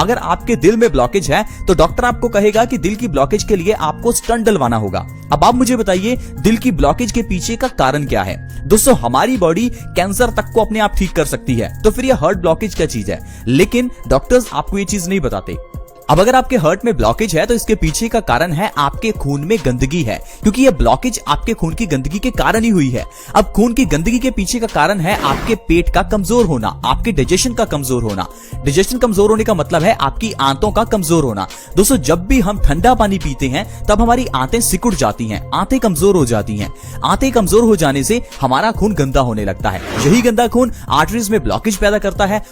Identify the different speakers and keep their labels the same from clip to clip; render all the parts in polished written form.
Speaker 1: अगर आपके दिल में ब्लॉकेज है तो डॉक्टर आपको कहेगा कि दिल की ब्लॉकेज के लिए आपको स्टंट डलवाना होगा। अब आप मुझे बताइए, दिल की ब्लॉकेज के पीछे का कारण क्या है? दोस्तों, हमारी बॉडी कैंसर तक को अपने आप ठीक कर सकती है, तो फिर ये हार्ट ब्लॉकेज क्या चीज है? लेकिन डॉक्टर्स आपको ये चीज नहीं बताते। अब अगर आपके हार्ट में ब्लॉकेज है तो इसके पीछे का कारण है आपके खून में गंदगी है, क्योंकि ये ब्लॉकेज आपके खून की गंदगी के कारण ही हुई है। अब खून की गंदगी के पीछे का कारण है आपके पेट का कमजोर होना, आपके डाइजेशन का कमजोर होना। डाइजेशन कमजोर होने का मतलब है आपकी आंतों का कमजोर होना। दोस्तों, जब भी हम ठंडा पानी पीते हैं तब हमारी आंतें सिकुड़ जाती हैं, आंतें कमजोर हो जाती हैं। आंतें कमजोर हो जाने से हमारा खून गंदा होने लगता है। यही गंदा खून आर्टरीज में ब्लॉकेज पैदा करता है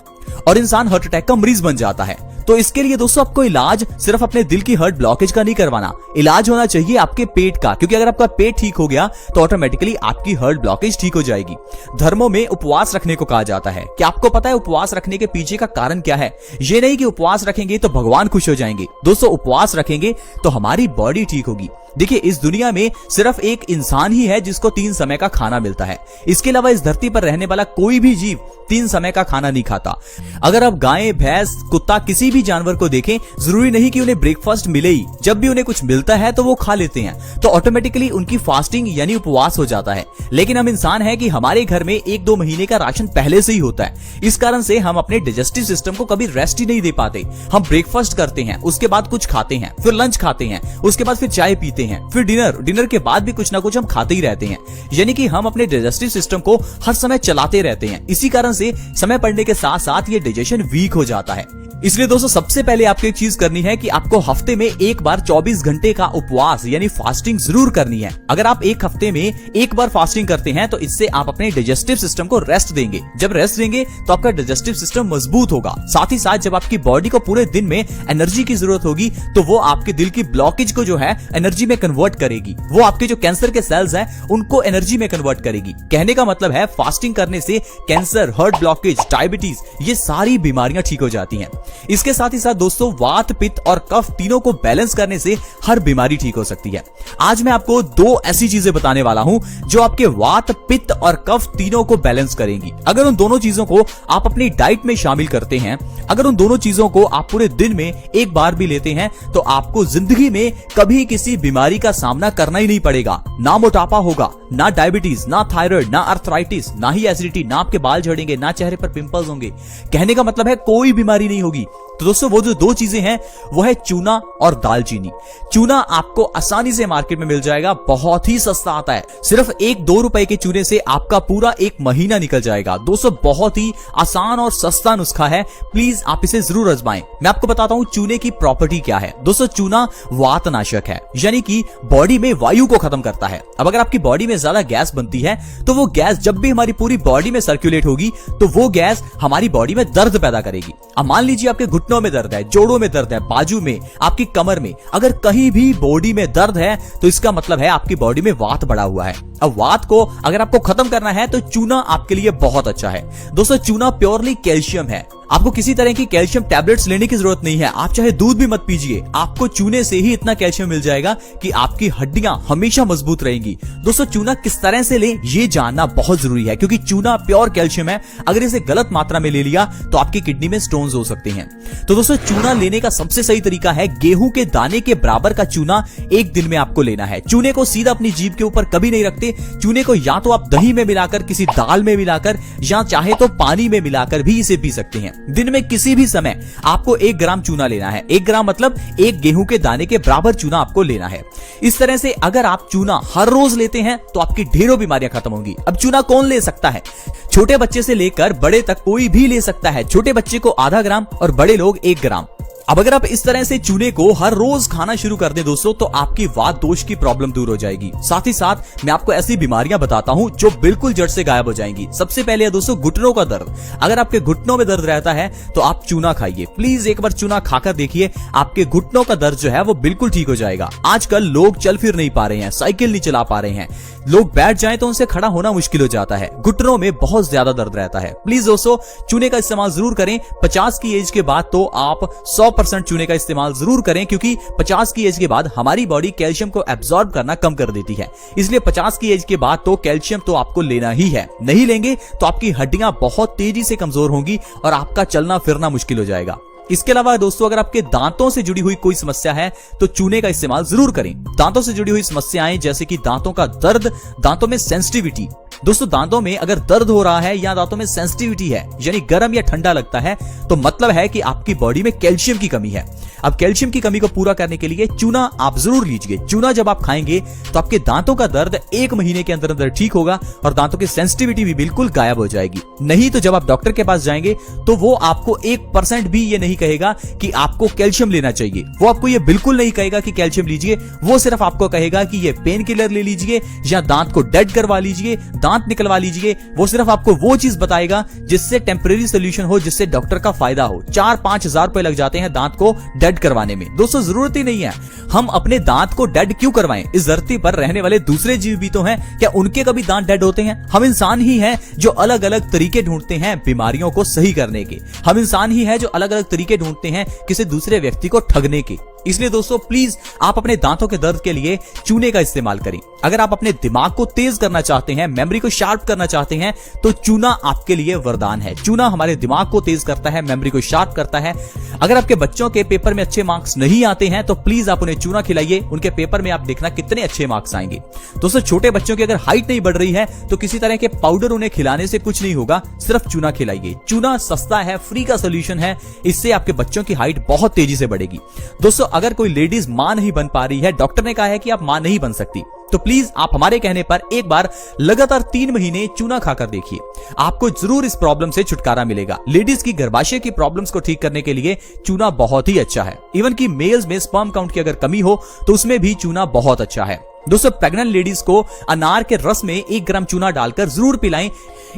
Speaker 1: और इंसान हार्ट अटैक का मरीज बन जाता है। तो इसके लिए दोस्तों आपको इलाज सिर्फ अपने दिल की हार्ट ब्लॉकेज का नहीं करवाना, इलाज होना चाहिए आपके पेट का, क्योंकि अगर आपका पेट ठीक हो गया तो ऑटोमेटिकली आपकी हार्ट ब्लॉकेज ठीक हो जाएगी। धर्मों में उपवास रखने को कहा जाता है। क्या आपको पता है उपवास रखने के पीछे का कारण क्या है? ये नहीं कि उपवास रखेंगे तो भगवान खुश हो जाएंगे। दोस्तों, उपवास रखेंगे तो हमारी बॉडी ठीक होगी। देखिए, इस दुनिया में सिर्फ एक इंसान ही है जिसको 3 समय का खाना मिलता है। इसके अलावा इस धरती पर रहने वाला कोई भी जीव 3 समय का खाना नहीं खाता। अगर आप गाय, भैंस, कुत्ता, किसी भी जानवर को देखें, जरूरी नहीं कि उन्हें ब्रेकफास्ट मिले ही। जब भी उन्हें कुछ मिलता है तो वो खा लेते हैं, तो ऑटोमेटिकली उनकी फास्टिंग यानी उपवास हो जाता है। लेकिन हम इंसान है कि हमारे घर में 1-2 महीने का राशन पहले से ही होता है। इस कारण से हम अपने डाइजेस्टिव सिस्टम को कभी रेस्ट ही नहीं दे पाते। हम ब्रेकफास्ट करते हैं, उसके बाद कुछ खाते हैं, फिर लंच खाते हैं, उसके बाद फिर चाय पीते हैं, फिर डिनर के बाद भी कुछ ना कुछ हम खाते ही रहते हैं। यानी कि हम अपने डाइजेस्टिव सिस्टम को हर समय चलाते रहते हैं। इसी कारण से समय पड़ने के साथ साथ ये डाइजेशन वीक हो जाता है। इसलिए दोस्तों, सबसे पहले आपको एक चीज करनी है कि आपको हफ्ते में एक बार 24 घंटे का उपवास यानी फास्टिंग जरूर करनी है। अगर आप एक हफ्ते में एक बार फास्टिंग करते हैं तो इससे आप अपने डाइजेस्टिव सिस्टम को रेस्ट देंगे। जब रेस्ट देंगे तो आपका डाइजेस्टिव सिस्टम मजबूत होगा। साथ ही साथ जब आपकी बॉडी को पूरे दिन में एनर्जी की जरूरत होगी तो वो आपके दिल की ब्लॉकेज को जो है एनर्जी में कन्वर्ट करेगी। वो आपके जो कैंसर के सेल्स हैं उनको एनर्जी में कन्वर्ट करेगी। कहने का मतलब है फास्टिंग करने से कैंसर, हार्ट ब्लॉकेज, डायबिटीज, ये सारी बीमारियां ठीक हो जाती हैं। इसके साथ ही साथ दोस्तों, वात, पित्त और कफ तीनों को बैलेंस करने से हर बीमारी ठीक हो सकती है। आज मैं आपको 2 ऐसी चीजें बताने वाला हूं जो आपके वात, पित्त और कफ तीनों को बैलेंस करेंगी। अगर उन दोनों चीजों को आप अपनी डाइट में शामिल करते हैं, अगर उन दोनों चीजों को आप पूरे दिन में एक बार भी लेते हैं तो आपको जिंदगी में कभी किसी बीमारी का सामना करना ही नहीं पड़ेगा। ना मोटापा होगा, ना डायबिटीज, ना थायराइड, ना अर्थराइटिस, ना ही एसिडिटी, ना आपके बाल झड़ेंगे, ना चेहरे पर पिंपल्स होंगे। कहने का मतलब है कोई बीमारी नहीं होगी। तो दोस्तों, वो जो 2 चीजें हैं वो है चूना और दालचीनी। चूना आपको आसानी से मार्केट में मिल जाएगा, बहुत ही सस्ता आता है। सिर्फ 1-2 रुपए के चूने से आपका पूरा 1 महीना निकल जाएगा। दोस्तों, बहुत ही आसान और सस्ता नुस्खा है, प्लीज आप इसे जरूर आजमाएं। मैं आपको बताता हूं चूने की प्रॉपर्टी क्या है। दोस्तों, चूना वातनाशक है, यानी कि बॉडी में वायु को खत्म करता है। अब अगर आपकी बॉडी में ज्यादा गैस बनती है तो वो गैस जब भी हमारी पूरी बॉडी में सर्कुलेट होगी तो वो गैस हमारी बॉडी में दर्द पैदा करेगी। अब मान लीजिए आपके घुटनों में दर्द है, जोड़ों में दर्द है, बाजू में, आपकी कमर में, अगर कहीं भी बॉडी में दर्द है तो इसका मतलब है आपकी बॉडी में वात बढ़ा हुआ है। अब वात को अगर आपको खत्म करना है तो चूना आपके लिए बहुत अच्छा है। दोस्तों, चूना प्योरली कैल्शियम है। आपको किसी तरह की कैल्शियम टैबलेट्स लेने की जरूरत नहीं है। आप चाहे दूध भी मत पीजिए, आपको चूने से ही इतना कैल्शियम मिल जाएगा कि आपकी हड्डियां हमेशा मजबूत रहेंगी। दोस्तों, चूना किस तरह से लें ये जानना बहुत जरूरी है, क्योंकि चूना प्योर कैल्शियम है। अगर इसे गलत मात्रा में ले लिया तो आपकी किडनी में स्टोन्स हो सकते हैं। तो दोस्तों, चूना लेने का सबसे सही तरीका है गेहूं के दाने के बराबर का चूना 1 दिन में आपको लेना है। चूने को सीधा अपनी जीभ के ऊपर कभी नहीं रखते। चूने को या तो आप दही में मिलाकर, किसी दाल में मिलाकर, या चाहे तो पानी में मिलाकर भी इसे पी सकते हैं। दिन में किसी भी समय आपको 1 ग्राम चूना लेना है। 1 ग्राम मतलब 1 गेहूं के दाने के बराबर चूना आपको लेना है। इस तरह से अगर आप चूना हर रोज लेते हैं तो आपकी ढेरों बीमारियां खत्म होंगी। अब चूना कौन ले सकता है? छोटे बच्चे से लेकर बड़े तक कोई भी ले सकता है। छोटे बच्चे को आधा ग्राम और बड़े लोग 1 ग्राम। अब अगर आप इस तरह से चूने को हर रोज खाना शुरू कर दें दोस्तों, तो आपकी वात दोष की प्रॉब्लम दूर हो जाएगी। साथ ही साथ मैं आपको ऐसी बीमारियां बताता हूं जो बिल्कुल जड़ से गायब हो जाएंगी। सबसे पहले है दोस्तों घुटनों का दर्द। अगर आपके घुटनों में दर्द रहता है तो आप चूना खाइए। प्लीज एक बार चूना खाकर देखिए, आपके घुटनों का दर्द जो है वो बिल्कुल ठीक हो जाएगा। आजकल लोग चल फिर नहीं पा रहे हैं, साइकिल नहीं चला पा रहे हैं, लोग बैठ जाएं तो उनसे खड़ा होना मुश्किल हो जाता है, घुटनों में बहुत ज्यादा दर्द रहता है। प्लीज दोस्तों चूने का इस्तेमाल जरूर करें। 50 की एज के बाद तो आप 100% चूने का इस्तेमाल जरूर करें, क्योंकि 50 की एज के बाद हमारी बॉडी कैल्शियम को एब्सॉर्ब करना कम कर देती है। इसलिए 50 की एज के बाद तो कैल्शियम तो आपको लेना ही है। नहीं लेंगे तो आपकी हड्डियां बहुत तेजी से कमजोर होंगी और आपका चलना फिरना मुश्किल हो जाएगा। इसके अलावा दोस्तों अगर आपके दांतों से जुड़ी हुई कोई समस्या है तो चूने का इस्तेमाल जरूर करें। दांतों से जुड़ी हुई समस्याएं जैसे कि दांतों का दर्द, दांतों में सेंसिटिविटी। दोस्तों दांतों में अगर दर्द हो रहा है या दांतों में सेंसिटिविटी है यानी गर्म या ठंडा लगता है तो मतलब है कि आपकी बॉडी में कैल्शियम की कमी है। अब कैल्शियम की कमी को पूरा करने के लिए चूना आप जरूर लीजिए। चूना जब आप खाएंगे तो आपके दांतों का दर्द 1 महीने के अंदर अंदर ठीक होगा और दांतों की सेंसिटिविटी भी बिल्कुल गायब हो जाएगी। नहीं तो जब आप डॉक्टर के पास जाएंगे तो वो आपको 1% भी ये नहीं कहेगा कि आपको कैल्शियम लेना चाहिए। वो आपको ये बिल्कुल नहीं कहेगा कि कैल्शियम लीजिए। वो सिर्फ आपको कहेगा कि ये पेन किलर ले लीजिए या दांत को डेड करवा लीजिए, दांत निकलवा लीजिए। वो सिर्फ आपको वो चीज बताएगा जिससे टेम्परेरी सोल्यूशन हो, जिससे डॉक्टर का फायदा हो। 4-5 हजार रुपए लग जाते हैं दांत को डेड करवाने में। दोस्तों जरूरत ही नहीं है हम अपने दांत को डेड क्यों करवाएं? इस धरती पर रहने वाले दूसरे जीव भी तो हैं, क्या उनके कभी दांत डेड होते हैं? हम इंसान ही हैं जो अलग अलग तरीके ढूंढते हैं बीमारियों को सही करने के। हम इंसान ही हैं जो अलग अलग तरीके ढूंढते हैं किसी दूसरे व्यक्ति को ठगने के। इसलिए दोस्तों प्लीज आप अपने दांतों के दर्द के लिए चूने का इस्तेमाल करें। अगर आप अपने दिमाग को तेज करना चाहते हैं, मेमोरी को शार्प करना चाहते हैं तो चूना आपके लिए वरदान है। चूना हमारे दिमाग को तेज करता है, मेमोरी को शार्प करता है। अगर आपके बच्चों के पेपर में अच्छे मार्क्स नहीं आते हैं तो प्लीज आप उन्हें चूना खिलाइए, उनके पेपर में आप देखना कितने अच्छे मार्क्स आएंगे। दोस्तों छोटे बच्चों की अगर हाइट नहीं बढ़ रही है तो किसी तरह के पाउडर उन्हें खिलाने से कुछ नहीं होगा, सिर्फ चूना खिलाइए। चूना सस्ता है, फ्री का सोल्यूशन है, इससे आपके बच्चों की हाइट बहुत तेजी से बढ़ेगी। दोस्तों अगर कोई लेडीज मां नहीं बन पा रही है, डॉक्टर ने कहा है कि आप मां नहीं बन सकती, तो प्लीज आप हमारे कहने पर एक बार लगातार 3 महीने चूना खाकर देखिए, आपको जरूर इस प्रॉब्लम से छुटकारा मिलेगा। लेडीज की गर्भाशय की प्रॉब्लम्स को ठीक करने के लिए चूना बहुत ही अच्छा है। इवन कि मेल्स में स्पर्म काउंट की अगर कमी हो तो उसमें भी चूना बहुत अच्छा है। दोस्तों प्रेग्नेंट लेडीज को अनार के रस में 1 ग्राम चूना डालकर जरूर पिलाएं।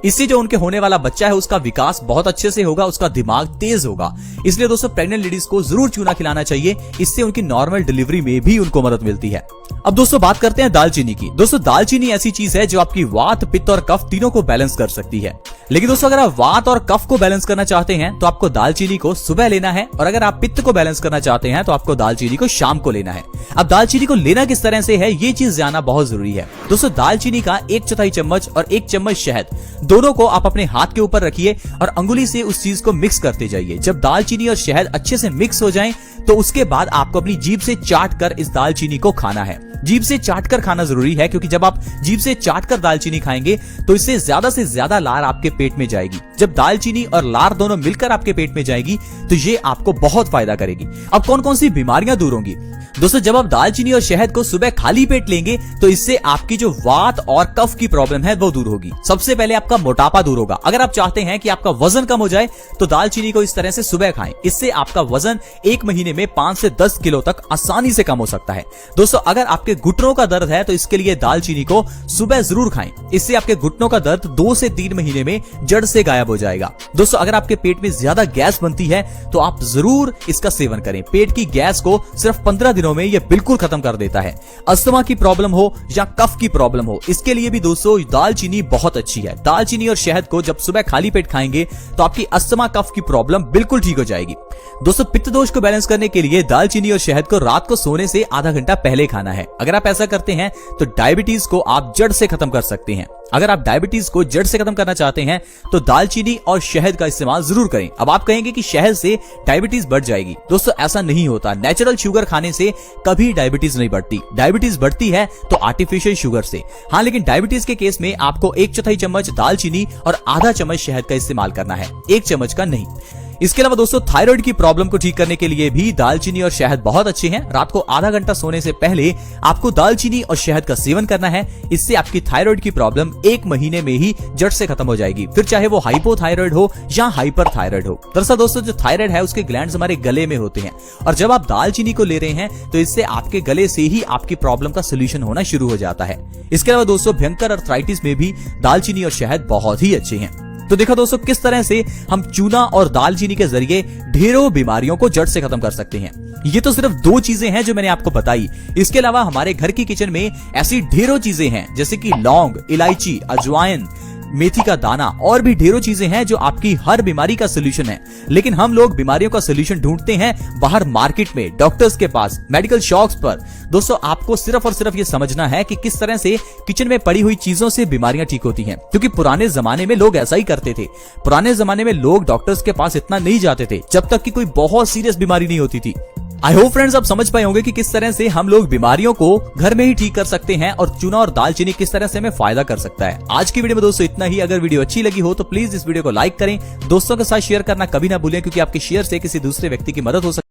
Speaker 1: इससे जो उनके होने वाला बच्चा है उसका विकास बहुत अच्छे से होगा, उसका दिमाग तेज होगा। इसलिए दोस्तों प्रेग्नेंट लेडीज को जरूर चूना खिलाना चाहिए, इससे उनकी नॉर्मल डिलीवरी में भी उनको मदद मिलती है। अब दोस्तों बात करते हैं दालचीनी की। दोस्तों दालचीनी ऐसी चीज है जो आपकी वात, पित्त और कफ तीनों को बैलेंस कर सकती है। लेकिन दोस्तों अगर आप वात और कफ को बैलेंस करना चाहते हैं तो आपको दालचीनी को सुबह लेना है, और अगर आप पित्त को बैलेंस करना चाहते हैं तो आपको दालचीनी को शाम को लेना है। अब दालचीनी को लेना किस तरह से है ये चीज जानना बहुत जरूरी है। दोस्तों दालचीनी का 1/4 चम्मच और 1 चम्मच शहद, दोनों को आप अपने हाथ के ऊपर रखिए और अंगुली से उस चीज को मिक्स करते जाइए। जब दालचीनी और शहद अच्छे से मिक्स हो जाएं तो उसके बाद आपको अपनी जीभ से चाट कर इस दालचीनी को खाना है। जीभ से चाट कर खाना जरूरी है, क्योंकि जब आप जीभ से चाट कर दालचीनी खाएंगे तो इससे से ज्यादा लार आपके पेट में जाएगी। जब दालचीनी और लार दोनों मिलकर आपके पेट में जाएगी तो ये आपको बहुत फायदा करेगी। अब कौन कौन सी बीमारियां दूर होंगी? दोस्तों जब आप दालचीनी और शहद को सुबह खाली पेट लेंगे तो इससे आपकी जो वात और कफ की प्रॉब्लम है वो दूर होगी। सबसे पहले आपका मोटापा दूर होगा। अगर आप चाहते हैं कि आपका वजन कम हो जाए तो दालचीनी को इस तरह से सुबह खाएं। इससे आपका वजन 1 महीने में 5 से 10 किलो तक आसानी से कम हो सकता है। दोस्तों अगर आपके घुटनों का दर्द है तो इसके लिए दालचीनी को सुबह जरूर खाएं। इससे आपके घुटनों का दर्द 2 से 3 महीने में जड़ से गायब हो जाएगा। दोस्तों अगर आपके पेट में ज्यादा गैस बनती है तो आप जरूर इसका सेवन करें। पेट की गैस को सिर्फ 15 दिनों में यह बिल्कुल खत्म कर देता है। अस्थमा की प्रॉब्लम हो या कफ की प्रॉब्लम हो, इसके लिए भी दोस्तों दालचीनी बहुत अच्छी है। दालचीनी और शहद को जब सुबह खाली पेट खाएंगे तो आपकी अस्थमा कफ की प्रॉब्लम बिल्कुल ठीक हो जाएगी। दोस्तों पित्त दोष को बैलेंस करने के लिए दालचीनी और शहद को रात को सोने से आधा घंटा पहले खाना है। अगर आप ऐसा करते हैं तो डायबिटीज को आप जड़ से खत्म कर सकते हैं। अगर आप डायबिटीज को जड़ से खत्म करना चाहते हैं तो दालचीनी और शहद का इस्तेमाल जरूर करें। अब आप कहेंगे कि शहद से डायबिटीज बढ़ जाएगी। दोस्तों ऐसा नहीं होता। नेचुरल शुगर खाने से कभी डायबिटीज नहीं बढ़ती। डायबिटीज बढ़ती है तो आर्टिफिशियल शुगर से। हाँ, लेकिन डायबिटीज के केस में आपको 1/4 चम्मच दालचीनी और आधा चम्मच शहद का इस्तेमाल करना है, 1 चम्मच का नहीं। इसके अलावा दोस्तों थायराइड की प्रॉब्लम को ठीक करने के लिए भी दालचीनी और शहद बहुत अच्छे हैं। रात को आधा घंटा सोने से पहले आपको दालचीनी और शहद का सेवन करना है। इससे आपकी थायराइड की प्रॉब्लम 1 महीने में ही जड़ से खत्म हो जाएगी, फिर चाहे वो हाइपोथायराइड हो या हाइपर थायराइड हो। दरअसल दोस्तों जो थायराइड है उसके ग्लैंड्स हमारे गले में होते हैं, और जब आप दालचीनी को ले रहे हैं तो इससे आपके गले से ही आपकी प्रॉब्लम का सोल्यूशन होना शुरू हो जाता है। इसके अलावा दोस्तों भयंकर अर्थराइटिस में भी दालचीनी और शहद बहुत ही अच्छे हैं। तो देखा दोस्तों किस तरह से हम चूना और दालचीनी के जरिए ढेरों बीमारियों को जड़ से खत्म कर सकते हैं। ये तो सिर्फ 2 चीजें हैं जो मैंने आपको बताई। इसके अलावा हमारे घर की किचन में ऐसी ढेरों चीजें हैं जैसे कि लौंग, इलायची, अजवाइन, मेथी का दाना और भी ढेरों चीजें हैं जो आपकी हर बीमारी का सोल्यूशन है। लेकिन हम लोग बीमारियों का सोल्यूशन ढूंढते हैं बाहर मार्केट में, डॉक्टर्स के पास, मेडिकल शॉप्स पर। दोस्तों आपको सिर्फ और सिर्फ ये समझना है कि किस तरह से किचन में पड़ी हुई चीजों से बीमारियां ठीक होती हैं, क्योंकि पुराने जमाने में लोग ऐसा ही करते थे। पुराने जमाने में लोग डॉक्टर्स के पास इतना नहीं जाते थे जब तक कि कोई बहुत सीरियस बीमारी नहीं होती थी। आई होप फ्रेंड्स आप समझ पाए होंगे कि किस तरह से हम लोग बीमारियों को घर में ही ठीक कर सकते हैं और चूना और दालचीनी किस तरह से हमें फायदा कर सकता है। आज की वीडियो में दोस्तों इतना ही। अगर वीडियो अच्छी लगी हो तो प्लीज इस वीडियो को लाइक करें, दोस्तों के साथ शेयर करना कभी ना भूलें, क्योंकि आपके शेयर से किसी दूसरे व्यक्ति की मदद हो सकती है।